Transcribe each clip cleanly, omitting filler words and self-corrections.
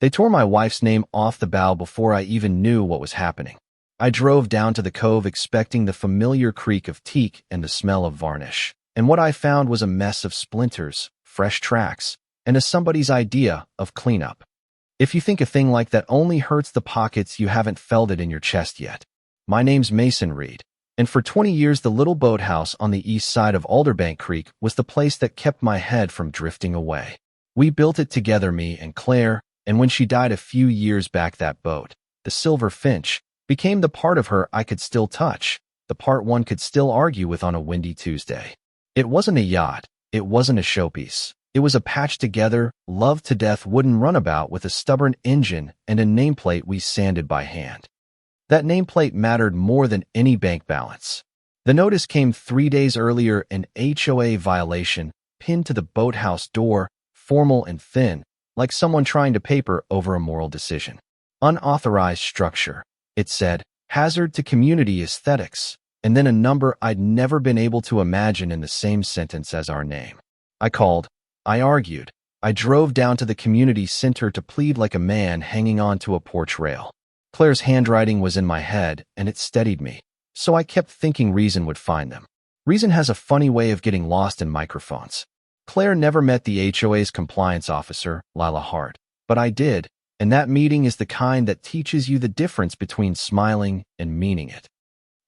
They tore my wife's name off the bow before I even knew what was happening. I drove down to the cove expecting the familiar creak of teak and the smell of varnish. And what I found was a mess of splinters, fresh tracks, and somebody's idea of cleanup. If you think a thing like that only hurts the pockets, you haven't felt it in your chest yet. My name's Mason Reed, and for 20 years the little boathouse on the east side of Alderbank Creek was the place that kept my head from drifting away. We built it together, me and Claire, and when she died a few years back, that boat, the Silver Finch, became the part of her I could still touch, the part one could still argue with on a windy Tuesday. It wasn't a yacht, it wasn't a showpiece. It was a patched-together, loved-to-death wooden runabout with a stubborn engine and a nameplate we sanded by hand. That nameplate mattered more than any bank balance. The notice came 3 days earlier, an HOA violation, pinned to the boathouse door, formal and thin, like someone trying to paper over a moral decision. Unauthorized structure. It said, hazard to community aesthetics, and then a number I'd never been able to imagine in the same sentence as our name. I called. I argued. I drove down to the community center to plead like a man hanging on to a porch rail. Claire's handwriting was in my head, and it steadied me. So I kept thinking reason would find them. Reason has a funny way of getting lost in microphones. Claire never met the HOA's compliance officer, Lila Hart, but I did, and that meeting is the kind that teaches you the difference between smiling and meaning it.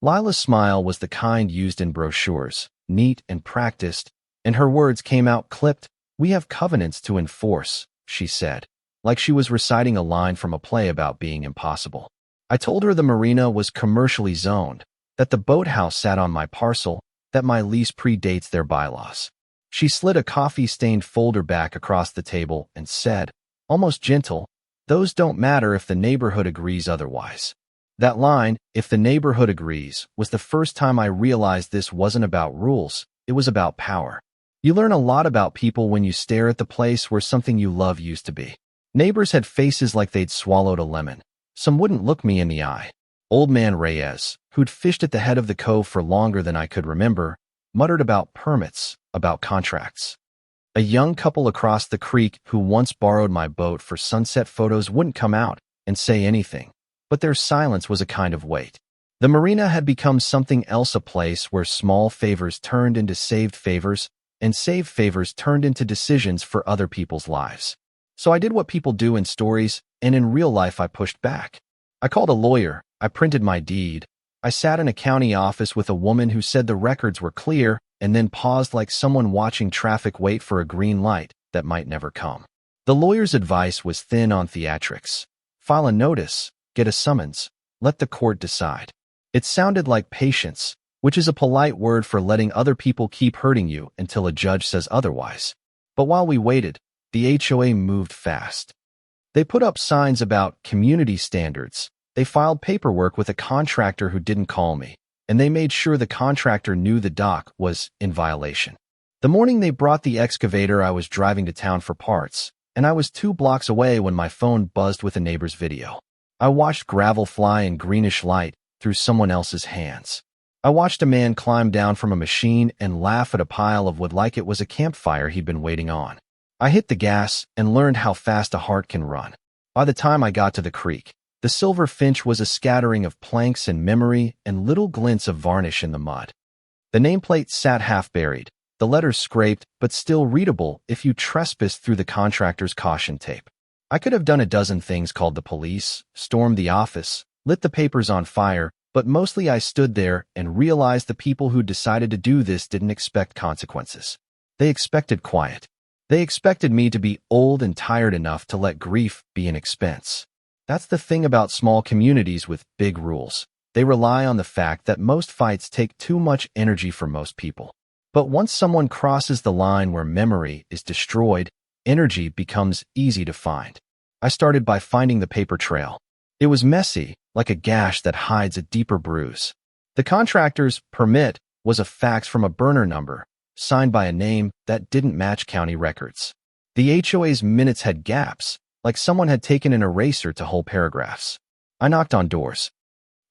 Lila's smile was the kind used in brochures, neat and practiced, and her words came out clipped. We have covenants to enforce, she said, like she was reciting a line from a play about being impossible. I told her the Marina was commercially zoned, that the boathouse sat on my parcel, that my lease predates their bylaws. She slid a coffee-stained folder back across the table and said, almost gentle, those don't matter if the neighborhood agrees otherwise. That line, if the neighborhood agrees, was the first time I realized this wasn't about rules, it was about power. You learn a lot about people when you stare at the place where something you love used to be. Neighbors had faces like they'd swallowed a lemon. Some wouldn't look me in the eye. Old man Reyes, who'd fished at the head of the cove for longer than I could remember, muttered about permits, about contracts. A young couple across the creek who once borrowed my boat for sunset photos wouldn't come out and say anything, but their silence was a kind of weight. The Marina had become something else, a place where small favors turned into saved favors, and saved favors turned into decisions for other people's lives. So I did what people do in stories, and in real life I pushed back. I called a lawyer, I printed my deed, I sat in a county office with a woman who said the records were clear, and then paused like someone watching traffic wait for a green light that might never come. The lawyer's advice was thin on theatrics. File a notice, get a summons, let the court decide. It sounded like patience, which is a polite word for letting other people keep hurting you until a judge says otherwise. But while we waited, the HOA moved fast. They put up signs about community standards. They filed paperwork with a contractor who didn't call me, and they made sure the contractor knew the dock was in violation. The morning they brought the excavator, I was driving to town for parts, and I was 2 blocks away when my phone buzzed with a neighbor's video. I watched gravel fly in greenish light through someone else's hands. I watched a man climb down from a machine and laugh at a pile of wood like it was a campfire he'd been waiting on. I hit the gas and learned how fast a heart can run. By the time I got to the creek, the Silver Finch was a scattering of planks and memory and little glints of varnish in the mud. The nameplate sat half buried, the letters scraped but still readable if you trespassed through the contractor's caution tape. I could have done a dozen things, called the police, stormed the office, lit the papers on fire, but mostly I stood there and realized the people who decided to do this didn't expect consequences. They expected quiet. They expected me to be old and tired enough to let grief be an expense. That's the thing about small communities with big rules. They rely on the fact that most fights take too much energy for most people. But once someone crosses the line where memory is destroyed, energy becomes easy to find. I started by finding the paper trail. It was messy, like a gash that hides a deeper bruise. The contractor's permit was a fax from a burner number, signed by a name that didn't match county records. The HOA's minutes had gaps, like someone had taken an eraser to whole paragraphs. I knocked on doors.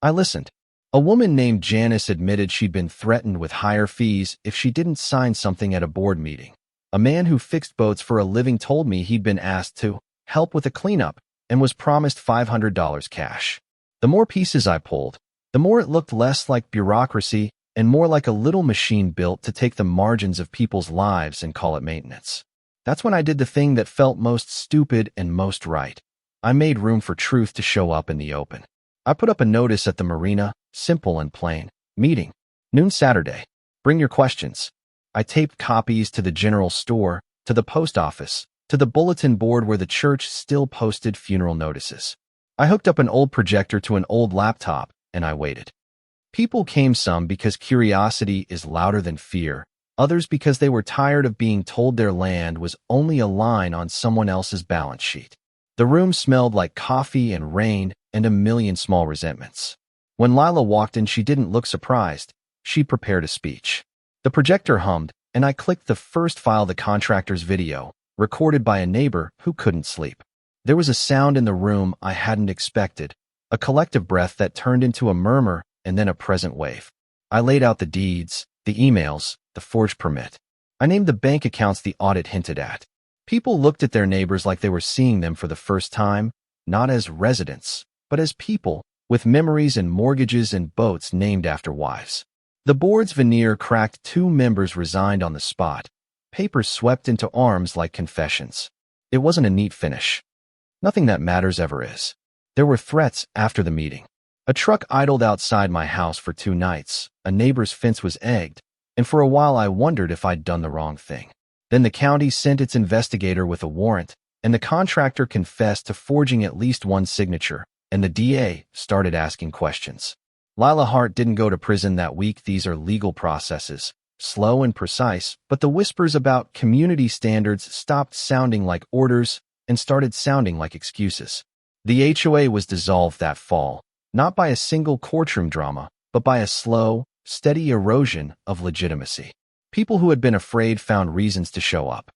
I listened. A woman named Janice admitted she'd been threatened with higher fees if she didn't sign something at a board meeting. A man who fixed boats for a living told me he'd been asked to help with a cleanup, and was promised $500 cash. The more pieces I pulled, the more it looked less like bureaucracy and more like a little machine built to take the margins of people's lives and call it maintenance. That's when I did the thing that felt most stupid and most right. I made room for truth to show up in the open. I put up a notice at the Marina, simple and plain. Meeting. Noon Saturday. Bring your questions. I taped copies to the general store, to the post office, to the bulletin board where the church still posted funeral notices. I hooked up an old projector to an old laptop, and I waited. People came, some because curiosity is louder than fear, others because they were tired of being told their land was only a line on someone else's balance sheet. The room smelled like coffee and rain and a million small resentments. When Lila walked in, she didn't look surprised. She prepared a speech. The projector hummed, and I clicked the first file, the contractor's video, recorded by a neighbor who couldn't sleep. There was a sound in the room I hadn't expected, a collective breath that turned into a murmur and then a present wave. I laid out the deeds, the emails, the forged permit. I named the bank accounts the audit hinted at. People looked at their neighbors like they were seeing them for the first time, not as residents, but as people, with memories and mortgages and boats named after wives. The board's veneer cracked, 2 members resigned on the spot. Papers swept into arms like confessions. It wasn't a neat finish. Nothing that matters ever is. There were threats after the meeting. A truck idled outside my house for 2 nights, a neighbor's fence was egged, and for a while I wondered if I'd done the wrong thing. Then the county sent its investigator with a warrant, and the contractor confessed to forging at least 1 signature, and the DA started asking questions. Lila Hart didn't go to prison that week. These are legal processes, slow and precise, but the whispers about community standards stopped sounding like orders and started sounding like excuses. The HOA was dissolved that fall, not by a single courtroom drama, but by a slow, steady erosion of legitimacy. People who had been afraid found reasons to show up.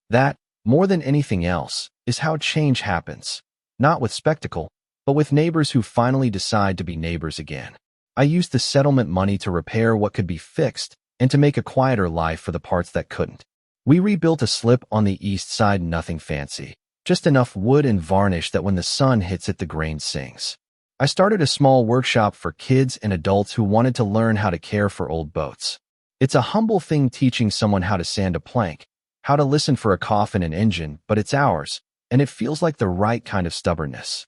That, more than anything else, is how change happens. Not with spectacle, but with neighbors who finally decide to be neighbors again. I used the settlement money to repair what could be fixed and to make a quieter life for the parts that couldn't. We rebuilt a slip on the east side, nothing fancy, just enough wood and varnish that when the sun hits it, the grain sings. I started a small workshop for kids and adults who wanted to learn how to care for old boats. It's a humble thing teaching someone how to sand a plank, how to listen for a cough in an engine, but it's ours, and it feels like the right kind of stubbornness.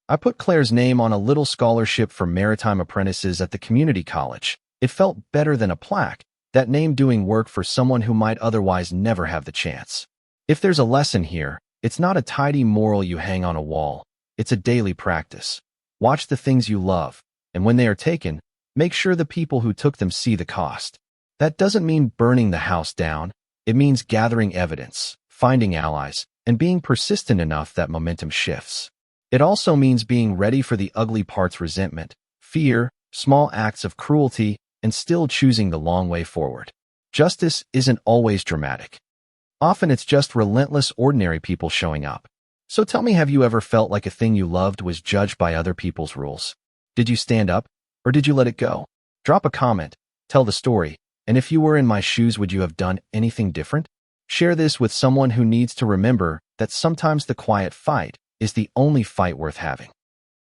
I put Claire's name on a little scholarship for maritime apprentices at the community college. It felt better than a plaque, that name doing work for someone who might otherwise never have the chance. If there's a lesson here, it's not a tidy moral you hang on a wall. It's a daily practice. Watch the things you love, and when they are taken, make sure the people who took them see the cost. That doesn't mean burning the house down. It means gathering evidence, finding allies, and being persistent enough that momentum shifts. It also means being ready for the ugly parts: resentment, fear, small acts of cruelty, and still choosing the long way forward. Justice isn't always dramatic. Often it's just relentless, ordinary people showing up. So tell me, have you ever felt like a thing you loved was judged by other people's rules? Did you stand up, or did you let it go? Drop a comment, tell the story, and if you were in my shoes, would you have done anything different? Share this with someone who needs to remember that sometimes the quiet fight is the only fight worth having.